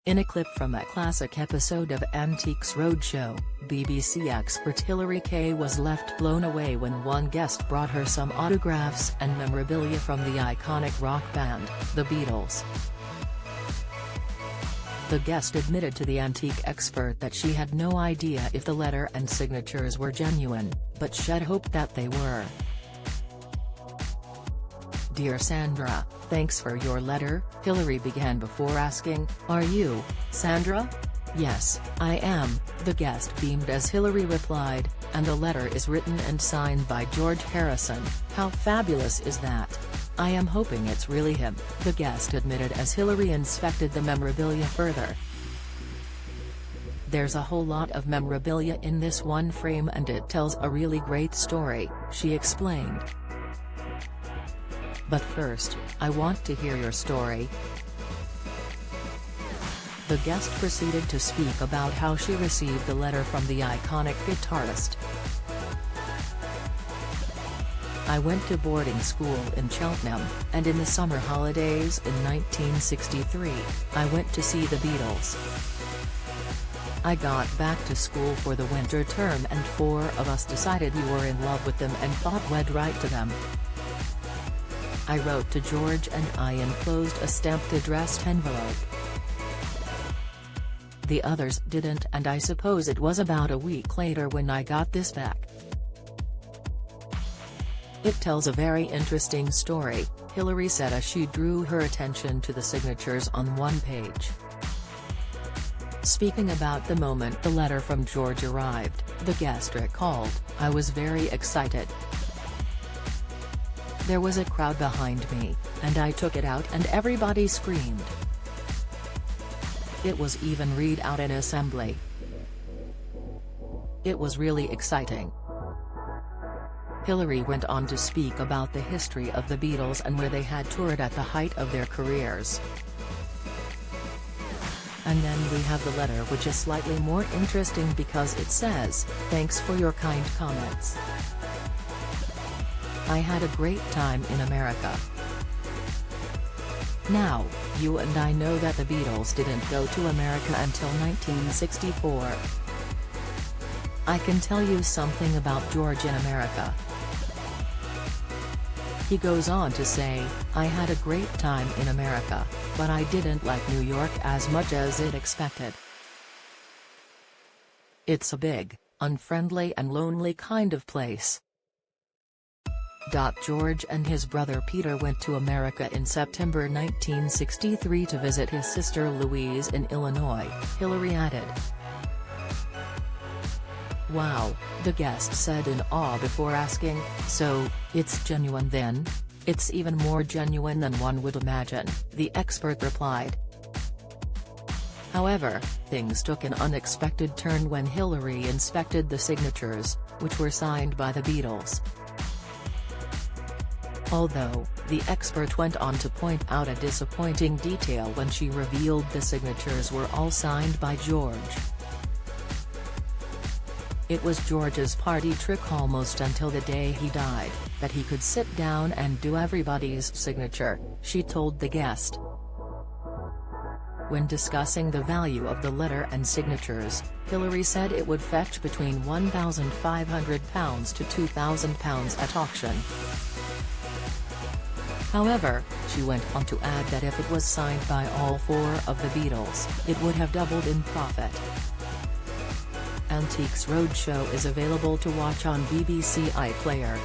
In a clip from a classic episode of Antiques Roadshow, BBC expert Hilary Kay was left blown away when one guest brought her some autographs and memorabilia from the iconic rock band, the Beatles. The guest admitted to the antique expert that she had no idea if the letter and signatures were genuine, but shed hope that they were. "Dear Sandra, thanks for your letter," Hilary began before asking, "Are you, Sandra?" "Yes, I am," the guest beamed as Hilary replied, "and the letter is written and signed by George Harrison. How fabulous is that? I am hoping it's really him," the guest admitted as Hilary inspected the memorabilia further. "There's a whole lot of memorabilia in this one frame and it tells a really great story," she explained. "But first, I want to hear your story." The guest proceeded to speak about how she received the letter from the iconic guitarist. "I went to boarding school in Cheltenham, and in the summer holidays in 1963, I went to see the Beatles. I got back to school for the winter term and 4 of us decided we were in love with them and thought we'd write to them. I wrote to George and I enclosed a stamped addressed envelope. The others didn't, and I suppose it was about a week later when I got this back. It tells a very interesting story," Hilary said as she drew her attention to the signatures on one page. Speaking about the moment the letter from George arrived, the guest recalled, "I was very excited. There was a crowd behind me, and I took it out and everybody screamed. It was even read out in assembly. It was really exciting." Hilary went on to speak about the history of the Beatles and where they had toured at the height of their careers. "And then we have the letter, which is slightly more interesting because it says, 'Thanks for your kind comments. I had a great time in America.' Now, you and I know that the Beatles didn't go to America until 1964. I can tell you something about George in America." He goes on to say, "I had a great time in America, but I didn't like New York as much as it expected. It's a big, unfriendly and lonely kind of place." George and his brother Peter went to America in September 1963 to visit his sister Louise in Illinois, Hilary added. "Wow," the guest said in awe before asking, "So, it's genuine then?" "It's even more genuine than one would imagine," the expert replied. However, things took an unexpected turn when Hilary inspected the signatures, which were signed by the Beatles. Although, the expert went on to point out a disappointing detail when she revealed the signatures were all signed by George. "It was George's party trick almost until the day he died, that he could sit down and do everybody's signature," she told the guest. When discussing the value of the letter and signatures, Hilary said it would fetch between £1,500 to £2,000 at auction. However, she went on to add that if it was signed by all 4 of the Beatles, it would have doubled in profit. Antiques Roadshow is available to watch on BBC iPlayer.